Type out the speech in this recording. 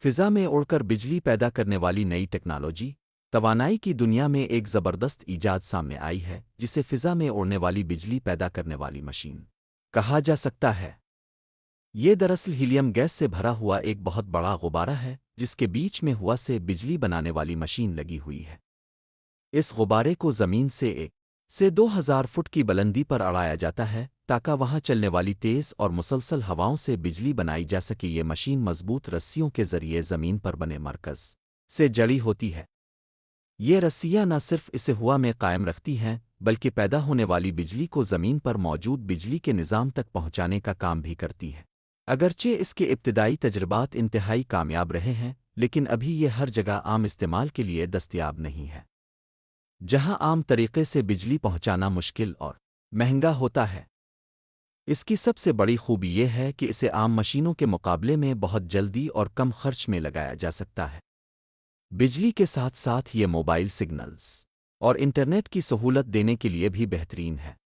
فضا میں اڑ کر بجلی پیدا کرنے والی نئی ٹیکنالوجی توانائی کی دنیا میں ایک زبردست ایجاد سامنے آئی ہے جسے فضا میں اڑنے والی بجلی پیدا کرنے والی مشین کہا جا سکتا ہے۔ یہ دراصل ہیلیم گیس سے بھرا ہوا ایک بہت بڑا غبارہ ہے جس کے بیچ میں ہوا سے بجلی بنانے والی مشین لگی ہوئی ہے۔ اس غبارے کو زمین سے 1 سے 2 ہزار فٹ کی بلندی پر اڑایا جاتا ہے تاکہ وہاں چلنے والی تیز اور مسلسل ہواؤں سے بجلی بنائی جا سکے۔ یہ مشین مضبوط رسیوں کے ذریعے زمین پر بنے مرکز سے جڑی ہوتی ہے۔ یہ رسیاں نہ صرف اسے ہوا میں قائم رکھتی ہیں بلکہ پیدا ہونے والی بجلی کو زمین پر موجود بجلی کے نظام تک پہنچانے کا کام بھی کرتی ہے۔ اگرچہ اس کے ابتدائی تجربات انتہائی کامیاب رہے ہیں لیکن ابھی یہ ہر جگہ عام استعمال کے لیے دستیاب نہیں ہے۔ جہاں عام طریقے سے بجلی پہنچانا مشکل اور مہنگا ہوتا ہے، اس کی سب سے بڑی خوبی یہ ہے کہ اسے عام مشینوں کے مقابلے میں بہت جلدی اور کم خرچ میں لگایا جا سکتا ہے۔ بجلی کے ساتھ ساتھ یہ موبائل سگنلز اور انٹرنیٹ کی سہولت دینے کے لیے بھی بہترین ہے۔